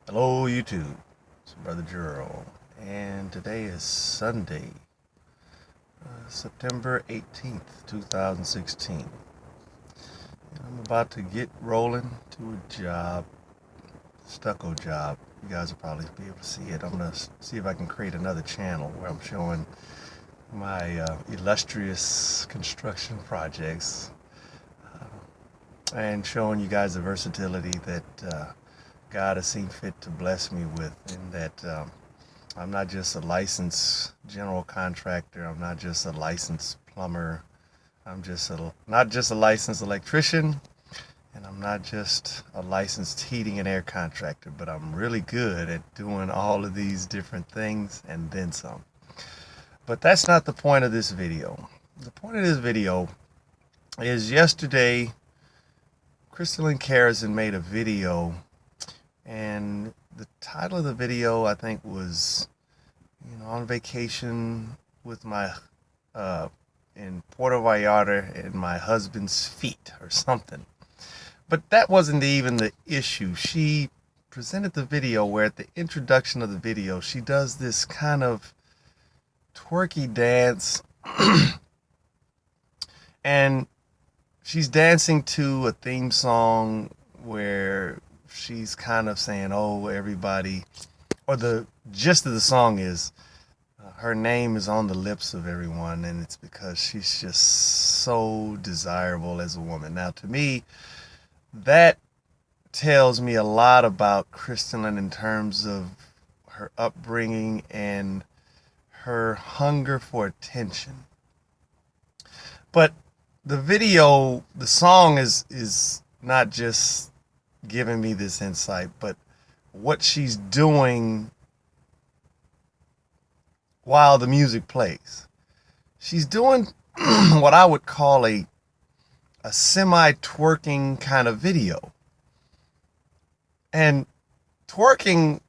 Hello YouTube, it's Brother Juro, and today is Sunday, September 18th, 2016. And I'm about to get rolling to a job, stucco job. You guys will probably be able to see it. I'm going to see if I can create another channel where I'm showing my illustrious construction projects and showing you guys the versatility that God has seen fit to bless me with, and that I'm not just a licensed general contractor. I'm not just a licensed plumber. Not just a licensed electrician, and I'm not just a licensed heating and air contractor, but I'm really good at doing all of these different things and then some. But that's not the point of this video. The point of this video is yesterday, Christelyn Karazine made a video, and the title of the video I think was, on vacation with my in Puerto Vallarta in my husband's feet or something. But that wasn't even the issue. She presented the video where at the introduction of the video she does this kind of twerky dance and she's dancing to a theme song where she's kind of saying, oh, everybody, or the gist of the song is her name is on the lips of everyone, and it's because she's just so desirable as a woman. Now, to me, that tells me a lot about Christelyn in terms of her upbringing and her hunger for attention. But the song is not just giving me this insight, but what she's doing while the music plays. She's doing what I would call a semi-twerking kind of video. And twerking,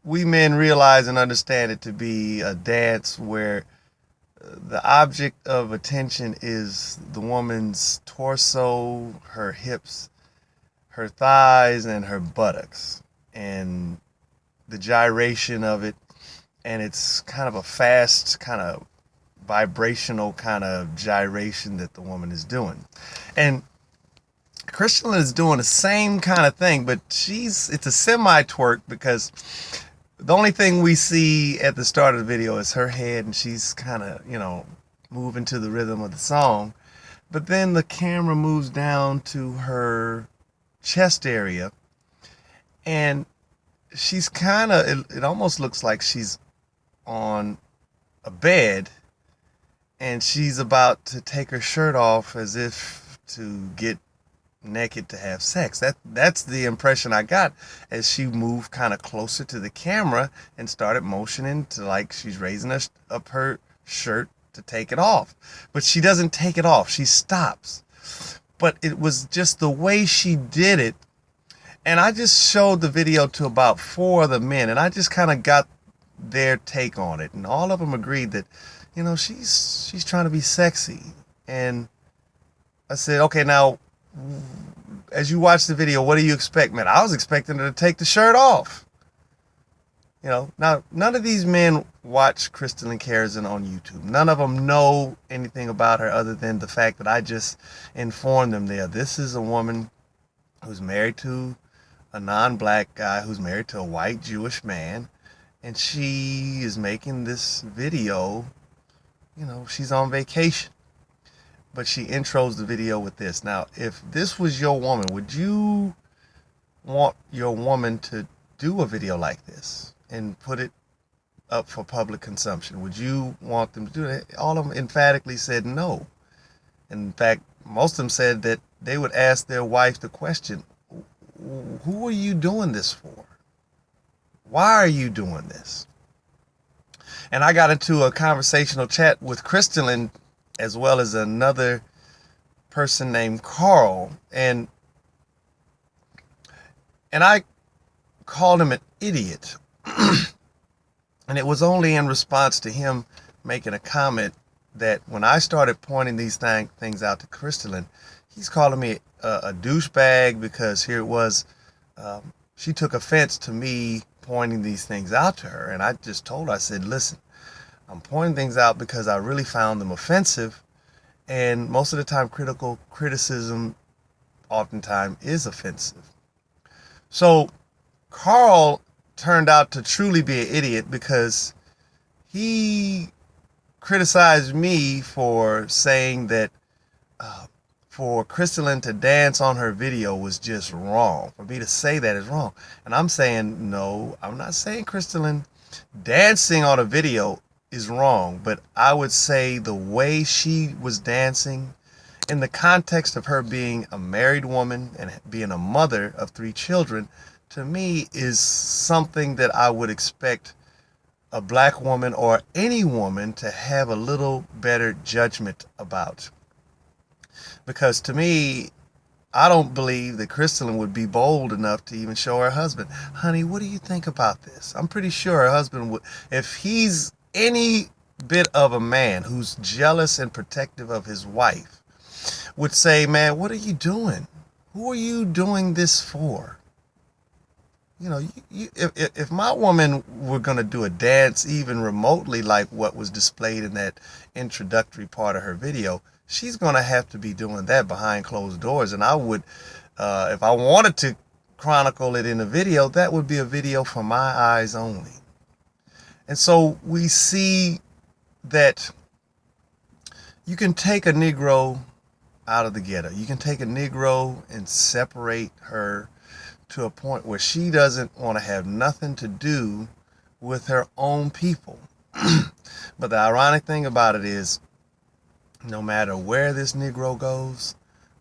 we men realize and understand it to be a dance where the object of attention is the woman's torso, her hips, her thighs, and her buttocks, and the gyration of it. And it's kind of a fast, kind of vibrational kind of gyration that the woman is doing. And Christelyn is doing the same kind of thing, but it's a semi twerk because the only thing we see at the start of the video is her head, and she's kind of, moving to the rhythm of the song. But then the camera moves down to her chest area, and she's kind of, it almost looks like she's on a bed and she's about to take her shirt off as if to get naked to have sex. That's the impression I got as she moved kind of closer to the camera and started motioning to like she's raising up her shirt to take it off. But she doesn't take it off. She stops. But it was just the way she did it. And I just showed the video to about 4 of the men, and I just kind of got their take on it, and all of them agreed that, she's trying to be sexy. And I said, okay, now as you watch the video, what do you expect, man? I was expecting her to take the shirt off. Now none of these men watch Christelyn Karazine on YouTube. None of them know anything about her other than the fact that I just informed them there. This is a woman who's married to a non-black guy who's married to a white Jewish man, and she is making this video. She's on vacation, but she intros the video with this. Now, if this was your woman, would you want your woman to do a video like this and put it up for public consumption? Would you want them to do that? All of them emphatically said no. In fact, most of them said that they would ask their wife the question, who are you doing this for? Why are you doing this? And I got into a conversational chat with Christelyn as well as another person named Carl. And I called him an idiot. And it was only in response to him making a comment that when I started pointing these things out to Christelyn, he's calling me a douchebag because here it was, she took offense to me pointing these things out to her. And I just told her, I said, listen, I'm pointing things out because I really found them offensive. And most of the time, criticism oftentimes is offensive. So Carl turned out to truly be an idiot because he criticized me for saying that for Christelyn to dance on her video was just wrong. For me to say that is wrong. And I'm saying, no, I'm not saying Christelyn dancing on a video is wrong, but I would say the way she was dancing in the context of her being a married woman and being a mother of 3 children, to me is something that I would expect a black woman or any woman to have a little better judgment about. Because to me, I don't believe that Christelyn would be bold enough to even show her husband, honey, what do you think about this? I'm pretty sure her husband would, if he's any bit of a man who's jealous and protective of his wife, would say, man, what are you doing? Who are you doing this for? You know, if my woman were going to do a dance even remotely like what was displayed in that introductory part of her video, she's going to have to be doing that behind closed doors. And I would, if I wanted to chronicle it in a video, that would be a video for my eyes only. And so we see that you can take a Negro out of the ghetto. You can take a Negro and separate her to a point where she doesn't want to have nothing to do with her own people. But the ironic thing about it is, no matter where this Negro goes,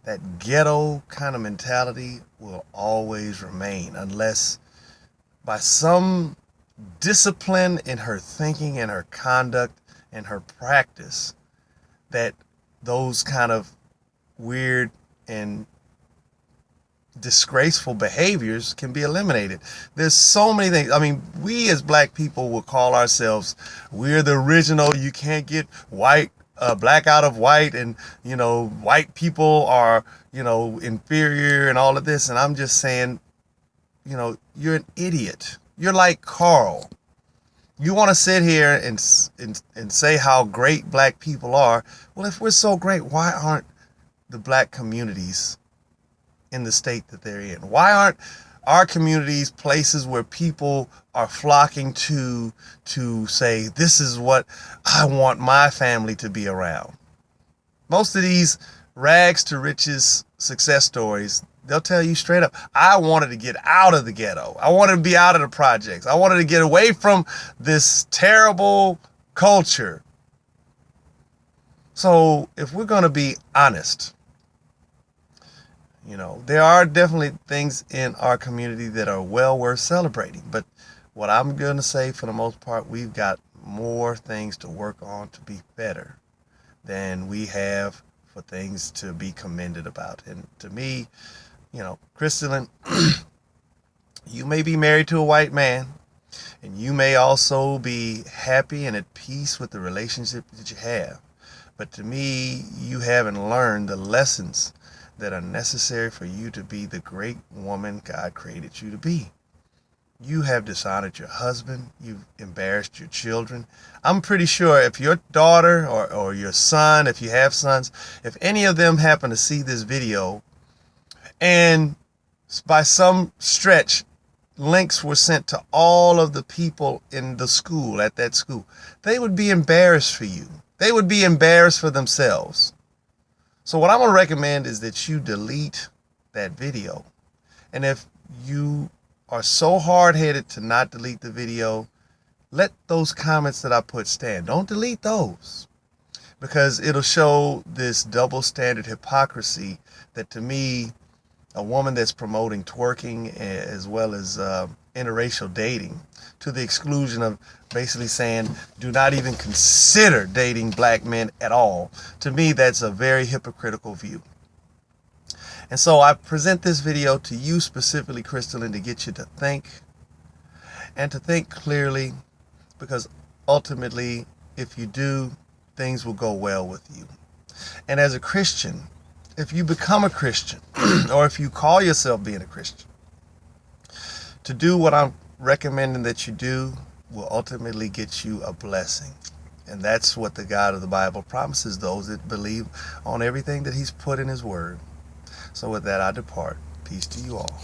that ghetto kind of mentality will always remain unless by some discipline in her thinking and her conduct and her practice, that those kind of weird and disgraceful behaviors can be eliminated. There's so many things. I mean, we as black people will call ourselves, we're the original, you can't get white, black out of white, and, you know, white people are, you know, inferior and all of this. And I'm just saying, you know, you're an idiot. You're like Carl. You want to sit here and say how great black people are. Well, if we're so great, why aren't the black communities in the state that they're in? Why aren't our communities places where people are flocking to say, this is what I want my family to be around? Most of these rags to riches success stories, they'll tell you straight up, I wanted to get out of the ghetto. I wanted to be out of the projects. I wanted to get away from this terrible culture. So if we're going to be honest, you know, there are definitely things in our community that are well worth celebrating. But what I'm going to say, for the most part, we've got more things to work on to be better than we have for things to be commended about. And to me, you know, Christelyn, you may be married to a white man, and you may also be happy and at peace with the relationship that you have. But to me, you haven't learned the lessons that are necessary for you to be the great woman God created you to be. You have dishonored your husband. You've embarrassed your children. I'm pretty sure if your daughter or your son, if you have sons, if any of them happen to see this video and by some stretch links were sent to all of the people in the school, at that school, they would be embarrassed for you. They would be embarrassed for themselves. So what I'm going to recommend is that you delete that video. And if you are so hard-headed to not delete the video, let those comments that I put stand. Don't delete those, because it'll show this double standard hypocrisy that, to me, a woman that's promoting twerking as well as interracial dating, to the exclusion of basically saying, do not even consider dating black men at all. To me, that's a very hypocritical view. And so I present this video to you specifically, Christelyn, to get you to think, and to think clearly, because ultimately, if you do, things will go well with you. And as a Christian, if you become a Christian, or if you call yourself being a Christian, To do what I'm recommending that you do will ultimately get you a blessing. And that's what the God of the Bible promises those that believe on everything that he's put in his word. So with that, I depart. Peace to you all.